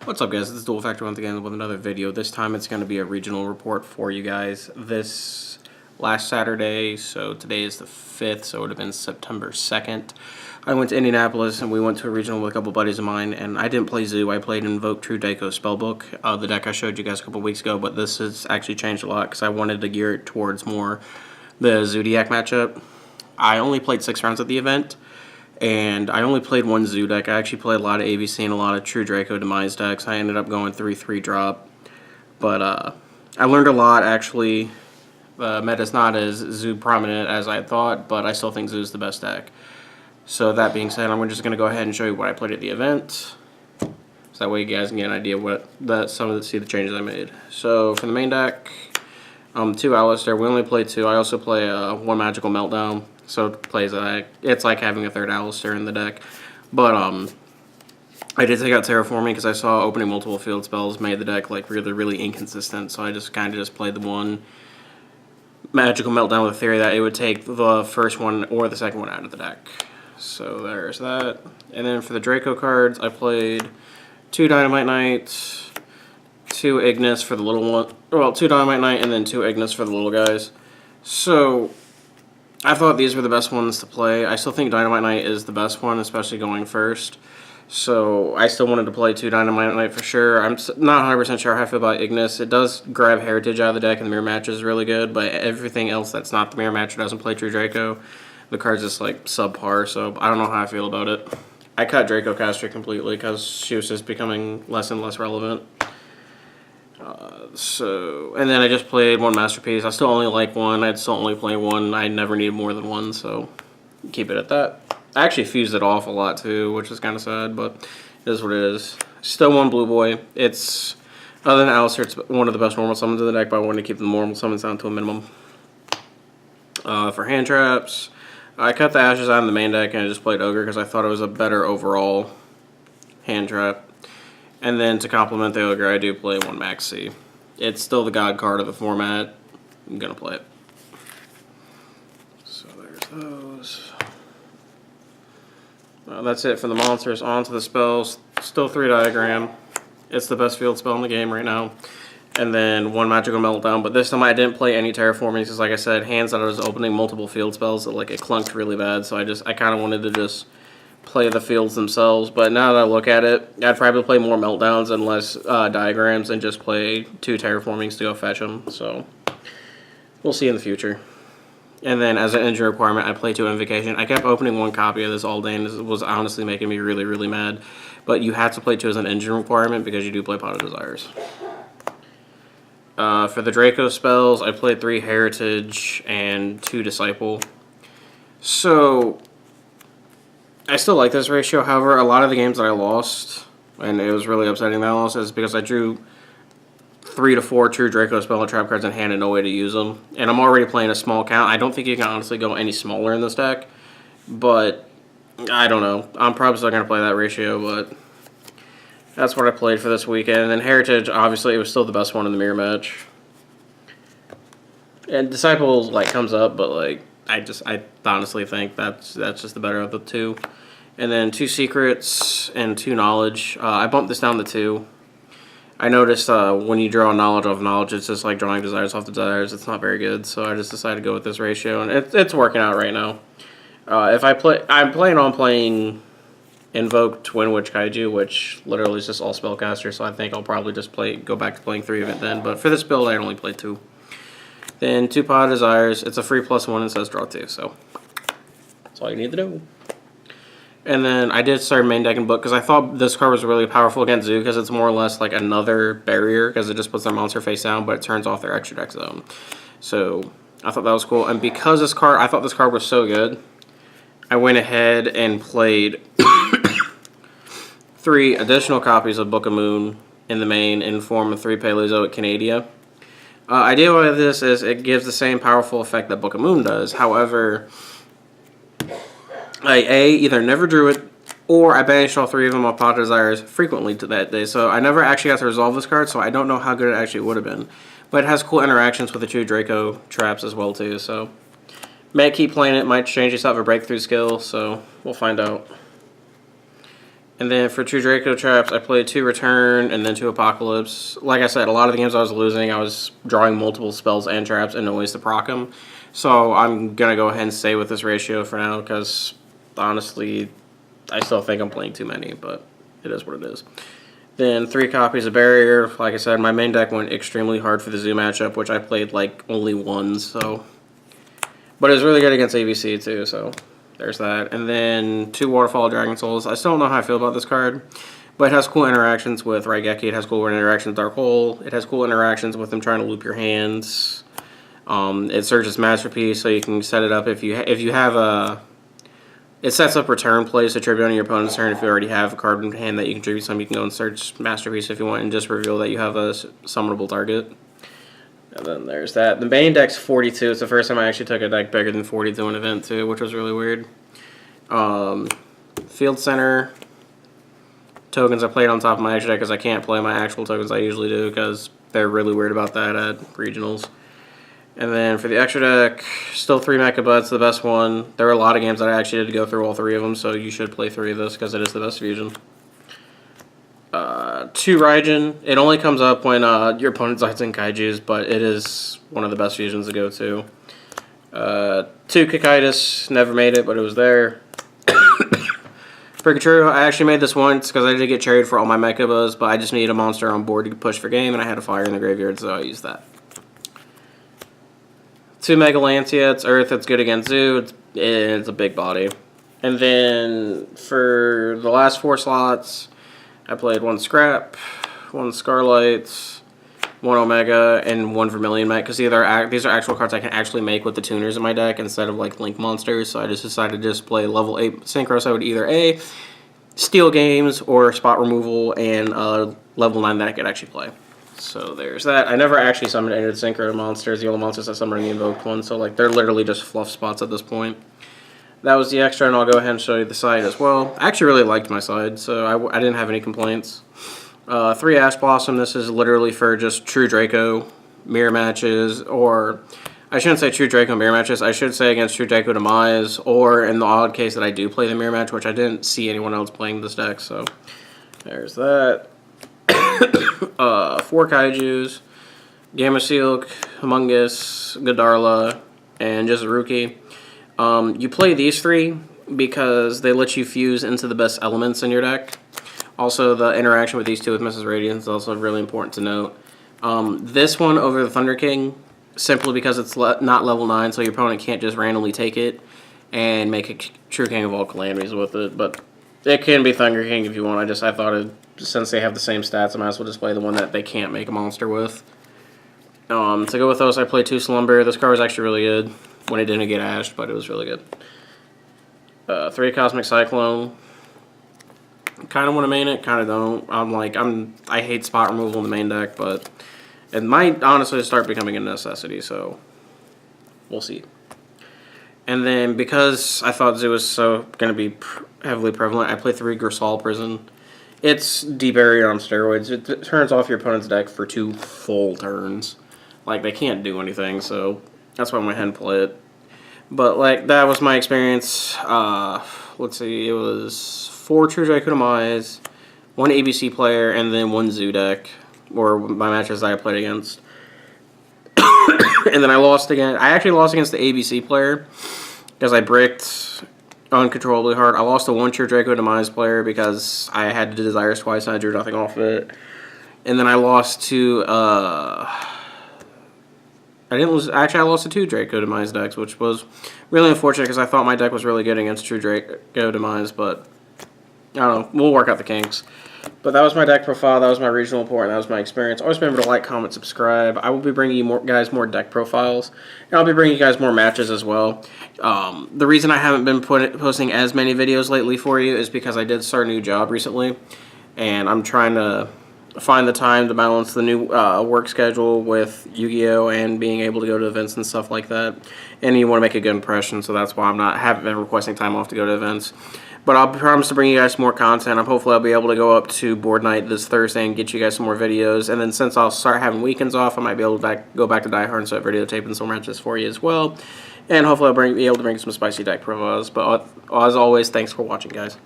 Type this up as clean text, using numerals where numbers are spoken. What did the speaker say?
What's up, guys? This is Dual Factor once again with another video. This time it's going to be a regional report for you guys. This last Saturday, so today is the 5th, so it would have been September 2nd. I went to Indianapolis and we went to a regional with a couple buddies of mine, and I didn't play Zoo. I played Invoked Draco Spellbook, the deck I showed you guys a couple weeks ago, but this has actually changed a lot because I wanted to gear it towards more the Zodiac matchup. I only played 6 rounds at the event. And I only played one Zoo deck. I actually played a lot of ABC and a lot of True Draco Demise decks. I ended up going 3-3 drop. But I learned a lot, actually. Meta's not as Zoo prominent as I thought, but I still think Zoo's the best deck. So that being said, I'm just going to go ahead and show you what I played at the event. So that way you guys can get an idea what see the changes I made. So for the main deck, 2 Alistair. We only play 2. I also play 1 Magical Meltdown. So it plays it's like having a 3rd Alistair in the deck. But I did take out Terraforming because I saw opening multiple field spells made the deck like really inconsistent. So I just kind of played the 1 Magical Meltdown with the theory that it would take the first one or the second one out of the deck. So there's that. And then for the Draco cards, I played 2 Dynamite Knight, 2 Ignis for the little one. Well, 2 Dynamite Knight and then 2 Ignis for the little guys. So I thought these were the best ones to play. I still think Dynamite Knight is the best one, especially going first. So I still wanted to play 2 Dynamite Knight for sure. I'm not 100% sure how I feel about Ignis. It does grab Heritage out of the deck, and the Mirror Match is really good, but everything else that's not the Mirror Match doesn't play True Draco. The card's just like subpar, so I don't know how I feel about it. I cut Draco Caster completely because she was just becoming less and less relevant. And then I just played 1 Masterpiece. I still only like 1. I'd still only play 1. I never need more than 1, so keep it at that. I actually fused it off a lot too, which is kind of sad, but it is what it is. Still 1 Blue Boy. It's, other than Alistair, it's one of the best normal summons in the deck, but I wanted to keep the normal summons down to a minimum. For hand traps, I cut the Ashes out of the main deck and I just played Ogre because I thought it was a better overall hand trap. And then to complement the Ogre, I do play 1 Maxi. It's still the god card of the format. I'm going to play it. So there's those. That's it for the monsters. On to the spells. Still 3 Diagram. It's the best field spell in the game right now. And then 1 Magical Meltdown. But this time I didn't play any Terraforming because, like I said, hands that I was opening multiple field spells, it clunked really bad. So I kind of wanted to just play the fields themselves, but now that I look at it, I'd probably play more Meltdowns and less Diagrams and just play 2 Terraformings to go fetch them, so we'll see in the future. And then as an engine requirement, I play 2 Invocation. I kept opening 1 copy of this all day, and this was honestly making me really mad, but you have to play 2 as an engine requirement because you do play Pot of Desires. For the Draco spells, I played 3 Heritage and 2 Disciple. So I still like this ratio. However, a lot of the games that I lost, and it was really upsetting that I lost, is because I drew 3 to 4 True Draco Spell and Trap cards in hand and no way to use them. And I'm already playing a small count. I don't think you can honestly go any smaller in this deck, but I don't know. I'm probably still going to play that ratio, but that's what I played for this weekend. And then Heritage, obviously, it was still the best one in the Mirror Match. And Disciple comes up, but I honestly think that's just the better of the 2. And then 2 Secrets and 2 Knowledge. I bumped this down to 2. I noticed when you draw Knowledge off Knowledge, it's just like drawing Desires off the Desires. It's not very good, so I just decided to go with this ratio, and it's working out right now. I'm planning on playing Invoked Twin Witch Kaiju, which literally is just all spellcaster, so I think I'll probably just go back to playing 3 of it then. But for this build, I only played 2. Then 2 Pot of Desires. It's a free +1 and says draw 2, so that's all you need to do. And then I did start main deck and book because I thought this card was really powerful against Zoo because it's more or less like another barrier because it just puts their monster face down, but it turns off their extra deck zone. So I thought that was cool. And because I thought this card was so good, I went ahead and played 3 additional copies of Book of Moon in the main in form of 3 Paleozoic Canadia. Idea with this is it gives the same powerful effect that Book of Moon does. However, I either never drew it, or I banished all 3 of them on Pot of Desires frequently to that day. So I never actually got to resolve this card, so I don't know how good it actually would have been. But it has cool interactions with the 2 Draco traps as well too. So may keep playing it, might change yourself a breakthrough skill. So we'll find out. And then for 2 Draco traps, I played 2 Return and then 2 Apocalypse. Like I said, a lot of the games I was losing, I was drawing multiple spells and traps and no ways to proc them. So I'm going to go ahead and stay with this ratio for now because, honestly, I still think I'm playing too many, but it is what it is. Then 3 copies of Barrier. Like I said, my main deck went extremely hard for the Zoo matchup, which I played like only once, so... But it was really good against ABC too, so... There's that. And then 2 Waterfall Dragon Souls. I still don't know how I feel about this card, but it has cool interactions with Raigeki. It has cool interactions with Dark Hole. It has cool interactions with them trying to loop your hands. It serves as Masterpiece, so you can set it up if you have a... It sets up return plays to tribute on your opponent's turn. If you already have a card in hand that you can tribute some, you can go and search Masterpiece if you want and just reveal that you have a summonable target. And then there's that. The main deck's 42. It's the first time I actually took a deck bigger than 40 to an event too, which was really weird. Field Center. Tokens I played on top of my extra deck because I can't play my actual tokens I usually do because they're really weird about that at regionals. And then for the extra deck, still 3 Mecha Butts, the best one. There were a lot of games that I actually had to go through all 3 of them, so you should play 3 of this because it is the best fusion. 2 Raijin. It only comes up when your opponent Zeitz and Kaijus, but it is one of the best fusions to go to. 2 Kikaitis. Never made it, but it was there. Purgatruo. I actually made this once because I did get cherried for all my Mecha Buzz, but I just needed a monster on board to push for game, and I had a fire in the graveyard, so I used that. 2 Mega Lancia. It's Earth. It's good against Zoo. It's a big body. And then for the last 4 slots, I played 1 Scrap, 1 Scarlight, 1 Omega, and 1 Vermilion Mech, because these are actual cards I can actually make with the tuners in my deck instead of like Link monsters, so I just decided to just play level 8 Synchro, so I would either A, steal games, or spot removal, and level 9 that I could actually play. So there's that. I never actually summoned any of the Synchro monsters, the only monsters I summoned are the Invoked one, so like they're literally just fluff spots at this point. That was the extra, and I'll go ahead and show you the side as well. I actually really liked my side, so I didn't have any complaints. 3 Ash Blossom. This is literally for just true Draco mirror matches, or I shouldn't say true Draco mirror matches. I should say against true Draco Demise, or in the odd case that I do play the mirror match, which I didn't see anyone else playing this deck, so there's that. 4 Kaijus, Gamma Silk, Humongous, Godarla, and just a Rookie. You play these 3 because they let you fuse into the best elements in your deck. Also, the interaction with these 2 with Mrs. Radiance is also really important to note. This one over the Thunder King, simply because it's not level 9, so your opponent can't just randomly take it and make a true King of all calamities with it. But it can be Thunder King if you want. I thought since they have the same stats, I might as well just play the one that they can't make a monster with. To go with those, I played 2 Slumber. This card was actually really good when it didn't get ashed, but it was really good. 3 Cosmic Cyclone. Kind of want to main it, kind of don't. I hate spot removal in the main deck, but it might honestly start becoming a necessity, so we'll see. And then because I thought Zoo was so going to be heavily prevalent, I played 3 Gersal Prison. It's D-Barrier on steroids. It turns off your opponent's deck for 2 full turns. Like, they can't do anything, so that's why I went ahead and play it. But, like, that was my experience. Let's see, it was 4 True Draco Demise, 1 ABC player, and then 1 Zoo deck, or my matches that I played against. And then I lost again. I actually lost against the ABC player because I bricked uncontrollably hard. I lost to 1 True Draco Demise player because I had the Desires twice and I drew nothing off of it. And then I lost to, I didn't lose. Actually, I lost to 2 Draco Demise decks, which was really unfortunate because I thought my deck was really good against True Draco Demise, but I don't know. We'll work out the kinks. But that was my deck profile. That was my regional report, and that was my experience. Always remember to like, comment, subscribe. I will be bringing you guys more deck profiles, and I'll be bringing you guys more matches as well. The reason I haven't been posting as many videos lately for you is because I did start a new job recently, and I'm trying to find the time to balance the new work schedule with Yu-Gi-Oh! And being able to go to events and stuff like that. And you want to make a good impression, so that's why haven't been requesting time off to go to events. But I'll promise to bring you guys more content. Hopefully I'll be able to go up to board night this Thursday and get you guys some more videos. And then since I'll start having weekends off, I might be able to go back to Die Hard and start videotaping some matches for you as well. And hopefully I'll be able to bring some spicy deck profiles. But as always, thanks for watching, guys.